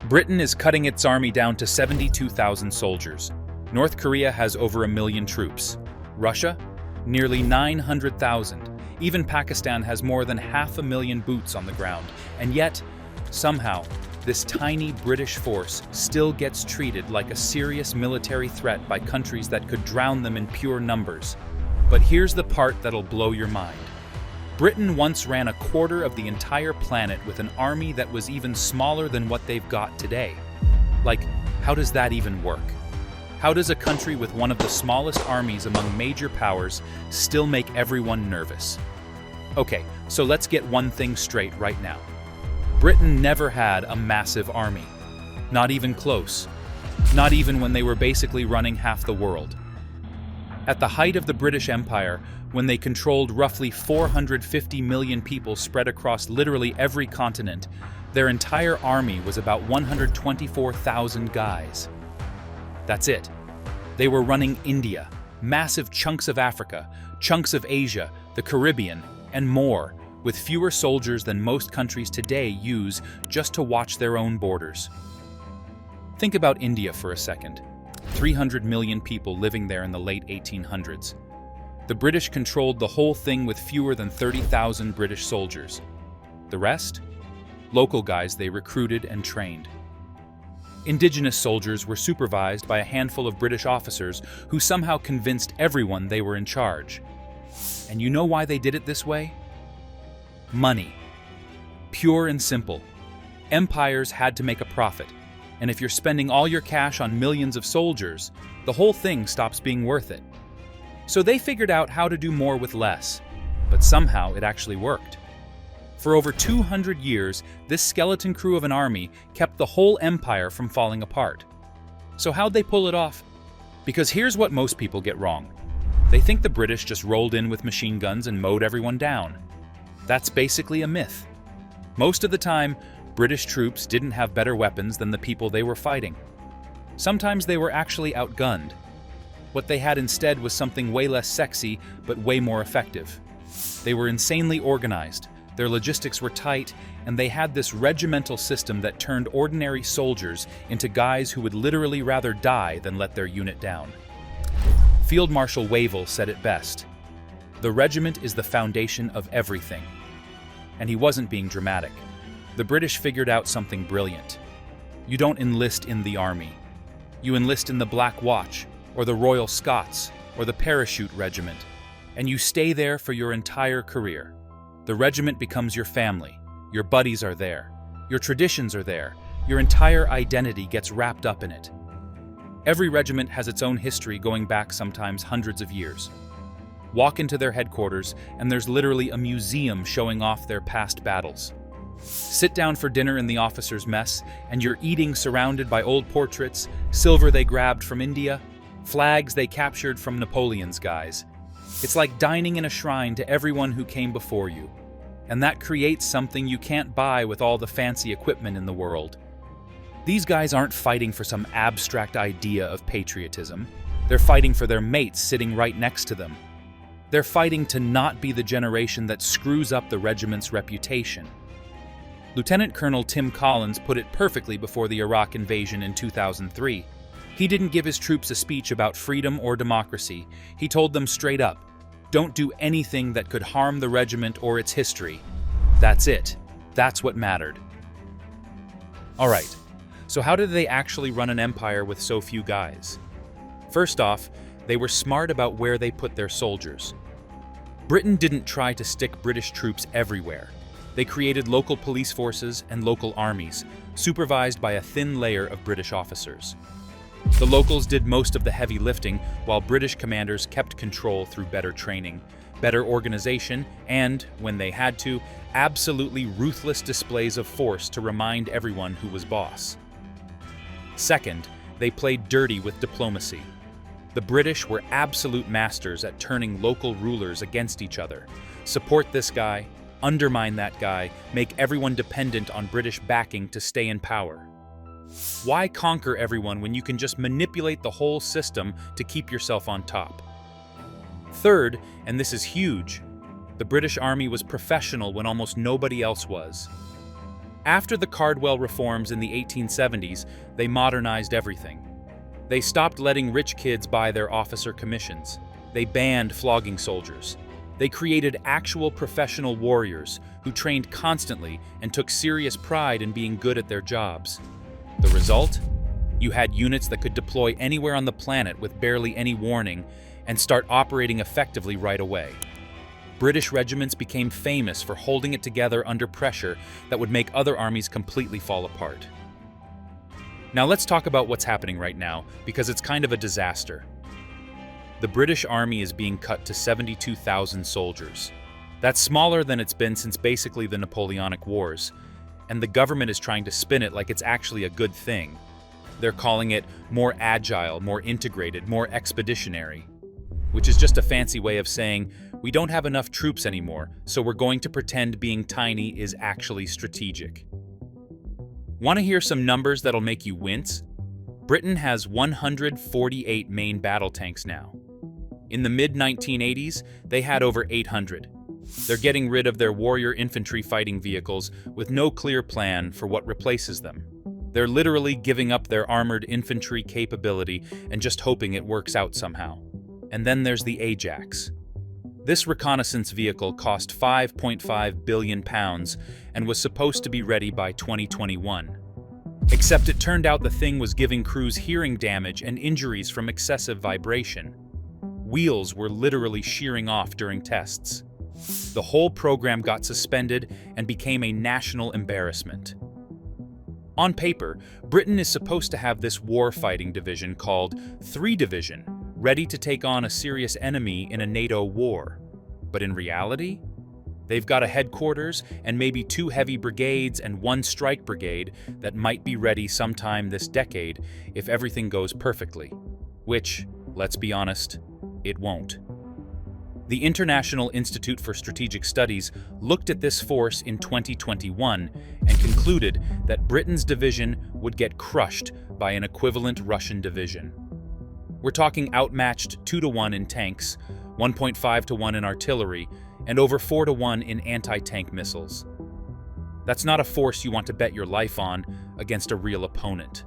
Britain is cutting its army down to 72,000 soldiers. North Korea has over 1 million troops. Russia? Nearly 900,000. Even Pakistan has more than 500,000 boots on the ground. And yet, somehow, this tiny British force still gets treated like a serious military threat by countries that could drown them in pure numbers. But here's the part that'll blow your mind. Britain once ran a quarter of the entire planet with an army that was even smaller than what they've got today. Like, how does that even work? How does a country with one of the smallest armies among major powers still make everyone nervous? Okay, so let's get one thing straight right now. Britain never had a massive army. Not even close. Not even when they were basically running half the world. At the height of the British Empire, when they controlled roughly 450 million people spread across literally every continent, their entire army was about 124,000 guys. That's it. They were running India, massive chunks of Africa, chunks of Asia, the Caribbean, and more, with fewer soldiers than most countries today use just to watch their own borders. Think about India for a second. 300 million people living there in the late 1800s. The British controlled the whole thing with fewer than 30,000 British soldiers. The rest? Local guys they recruited and trained. Indigenous soldiers were supervised by a handful of British officers who somehow convinced everyone they were in charge. And you know why they did it this way? Money. Pure and simple. Empires had to make a profit, and if you're spending all your cash on millions of soldiers, the whole thing stops being worth it. So they figured out how to do more with less, but somehow it actually worked. For over 200 years, this skeleton crew of an army kept the whole empire from falling apart. So how'd they pull it off? Because here's what most people get wrong. They think the British just rolled in with machine guns and mowed everyone down. That's basically a myth. Most of the time, British troops didn't have better weapons than the people they were fighting. Sometimes they were actually outgunned. What they had instead was something way less sexy, but way more effective. They were insanely organized, their logistics were tight, and they had this regimental system that turned ordinary soldiers into guys who would literally rather die than let their unit down. Field Marshal Wavell said it best. The regiment is the foundation of everything. And he wasn't being dramatic. The British figured out something brilliant. You don't enlist in the army. You enlist in the Black Watch, or the Royal Scots, or the Parachute Regiment, and you stay there for your entire career. The regiment becomes your family. Your buddies are there. Your traditions are there. Your entire identity gets wrapped up in it. Every regiment has its own history going back sometimes hundreds of years. Walk into their headquarters, and there's literally a museum showing off their past battles. Sit down for dinner in the officers' mess, and you're eating surrounded by old portraits, silver they grabbed from India, flags they captured from Napoleon's guys. It's like dining in a shrine to everyone who came before you. And that creates something you can't buy with all the fancy equipment in the world. These guys aren't fighting for some abstract idea of patriotism. They're fighting for their mates sitting right next to them. They're fighting to not be the generation that screws up the regiment's reputation. Lieutenant Colonel Tim Collins put it perfectly before the Iraq invasion in 2003. He didn't give his troops a speech about freedom or democracy. He told them straight up, don't do anything that could harm the regiment or its history. That's it. That's what mattered. All right, so how did they actually run an empire with so few guys? First off, they were smart about where they put their soldiers. Britain didn't try to stick British troops everywhere. They created local police forces and local armies, supervised by a thin layer of British officers. The locals did most of the heavy lifting, while British commanders kept control through better training, better organization, and, when they had to, absolutely ruthless displays of force to remind everyone who was boss. Second, they played dirty with diplomacy. The British were absolute masters at turning local rulers against each other. Support this guy, undermine that guy, make everyone dependent on British backing to stay in power. Why conquer everyone when you can just manipulate the whole system to keep yourself on top? Third, and this is huge, the British Army was professional when almost nobody else was. After the Cardwell reforms in the 1870s, they modernized everything. They stopped letting rich kids buy their officer commissions. They banned flogging soldiers. They created actual professional warriors who trained constantly and took serious pride in being good at their jobs. The result? You had units that could deploy anywhere on the planet with barely any warning and start operating effectively right away. British regiments became famous for holding it together under pressure that would make other armies completely fall apart. Now let's talk about what's happening right now, because it's kind of a disaster. The British Army is being cut to 72,000 soldiers. That's smaller than it's been since basically the Napoleonic Wars, and the government is trying to spin it like it's actually a good thing. They're calling it more agile, more integrated, more expeditionary, which is just a fancy way of saying, we don't have enough troops anymore, so we're going to pretend being tiny is actually strategic. Want to hear some numbers that'll make you wince? Britain has 148 main battle tanks now. In the mid-1980s, they had over 800. They're getting rid of their warrior infantry fighting vehicles with no clear plan for what replaces them. They're literally giving up their armored infantry capability and just hoping it works out somehow. And then there's the Ajax. This reconnaissance vehicle cost £5.5 billion and was supposed to be ready by 2021. Except it turned out the thing was giving crews hearing damage and injuries from excessive vibration. Wheels were literally shearing off during tests. The whole program got suspended and became a national embarrassment. On paper, Britain is supposed to have this war-fighting division called 3 Division, ready to take on a serious enemy in a NATO war. But in reality, they've got a headquarters and maybe 2 heavy brigades and 1 strike brigade that might be ready sometime this decade if everything goes perfectly. Which, let's be honest, it won't. The International Institute for Strategic Studies looked at this force in 2021 and concluded that Britain's division would get crushed by an equivalent Russian division. We're talking outmatched 2-to-1 in tanks, 1.5-to-1 in artillery, and over 4-to-1 in anti-tank missiles. That's not a force you want to bet your life on against a real opponent.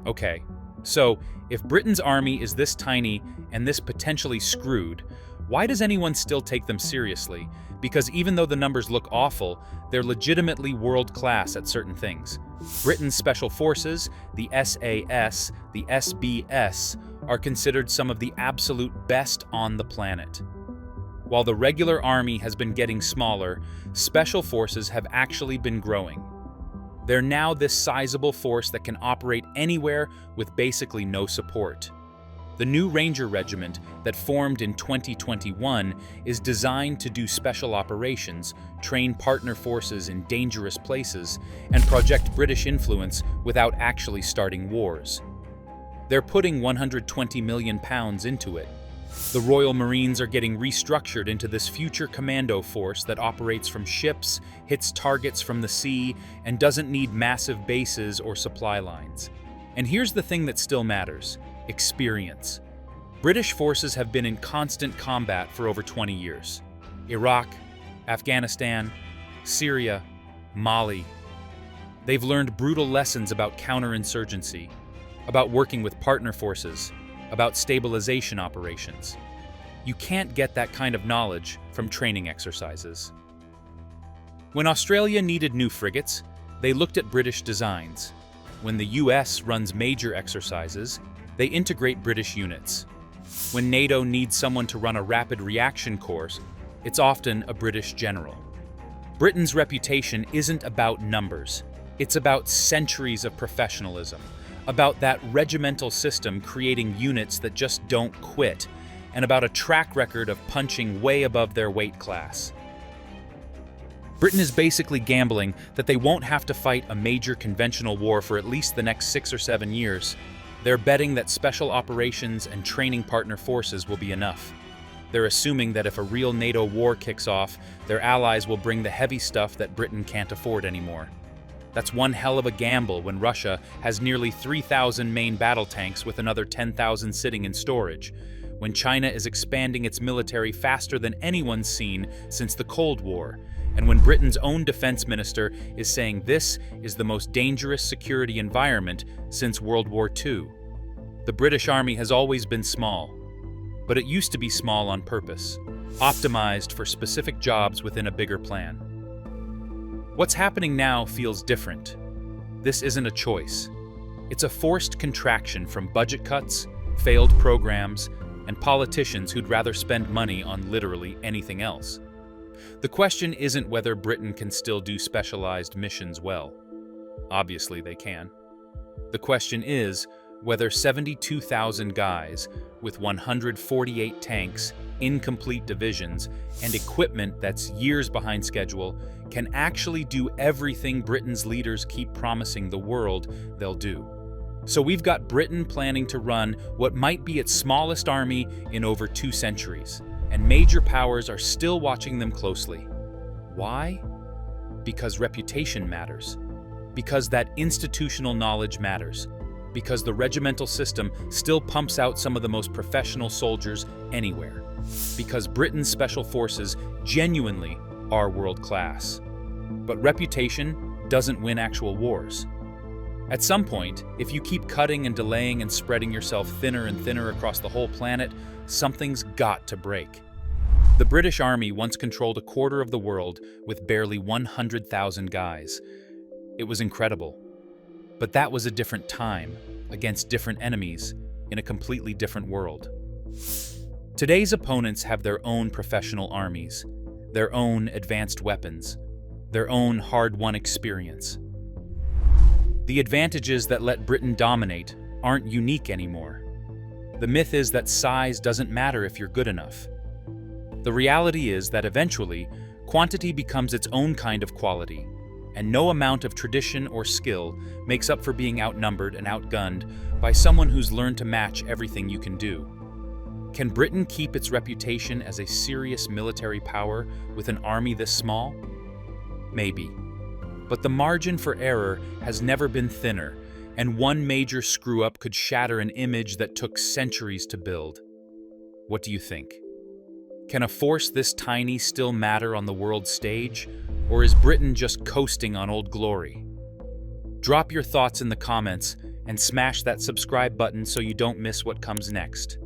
Okay, so if Britain's army is this tiny and this potentially screwed, why does anyone still take them seriously? Because even though the numbers look awful, they're legitimately world-class at certain things. Britain's special forces, the SAS, the SBS, are considered some of the absolute best on the planet. While the regular army has been getting smaller, special forces have actually been growing. They're now this sizable force that can operate anywhere with basically no support. The new Ranger Regiment that formed in 2021 is designed to do special operations, train partner forces in dangerous places, and project British influence without actually starting wars. They're putting £120 million into it. The Royal Marines are getting restructured into this future commando force that operates from ships, hits targets from the sea, and doesn't need massive bases or supply lines. And here's the thing that still matters: experience. British forces have been in constant combat for over 20 years. Iraq, Afghanistan, Syria, Mali. They've learned brutal lessons about counterinsurgency, about working with partner forces, about stabilization operations. You can't get that kind of knowledge from training exercises. When Australia needed new frigates, they looked at British designs. When the US runs major exercises, they integrate British units. When NATO needs someone to run a rapid reaction course, it's often a British general. Britain's reputation isn't about numbers. It's about centuries of professionalism, about that regimental system creating units that just don't quit, and about a track record of punching way above their weight class. Britain is basically gambling that they won't have to fight a major conventional war for at least the next 6 or 7 years. They're betting that special operations and training partner forces will be enough. They're assuming that if a real NATO war kicks off, their allies will bring the heavy stuff that Britain can't afford anymore. That's one hell of a gamble when Russia has nearly 3,000 main battle tanks with another 10,000 sitting in storage, when China is expanding its military faster than anyone's seen since the Cold War, And when Britain's own defense minister is saying this is the most dangerous security environment since World War II. The British Army has always been small, but it used to be small on purpose, optimized for specific jobs within a bigger plan. What's happening now feels different. This isn't a choice. It's a forced contraction from budget cuts, failed programs, and politicians who'd rather spend money on literally anything else. The question isn't whether Britain can still do specialized missions well. Obviously they can. The question is whether 72,000 guys with 148 tanks, incomplete divisions, and equipment that's years behind schedule can actually do everything Britain's leaders keep promising the world they'll do. So we've got Britain planning to run what might be its smallest army in over 2 centuries, and major powers are still watching them closely. Why? Because reputation matters. Because that institutional knowledge matters. Because the regimental system still pumps out some of the most professional soldiers anywhere. Because Britain's special forces genuinely are world-class. But reputation doesn't win actual wars. At some point, if you keep cutting and delaying and spreading yourself thinner and thinner across the whole planet, something's got to break. The British Army once controlled a quarter of the world with barely 100,000 guys. It was incredible. But that was a different time, against different enemies, in a completely different world. Today's opponents have their own professional armies, their own advanced weapons, their own hard-won experience. The advantages that let Britain dominate aren't unique anymore. The myth is that size doesn't matter if you're good enough. The reality is that eventually, quantity becomes its own kind of quality, and no amount of tradition or skill makes up for being outnumbered and outgunned by someone who's learned to match everything you can do. Can Britain keep its reputation as a serious military power with an army this small? Maybe. But the margin for error has never been thinner, and one major screw-up could shatter an image that took centuries to build. What do you think? Can a force this tiny still matter on the world stage, or is Britain just coasting on old glory? Drop your thoughts in the comments and smash that subscribe button so you don't miss what comes next.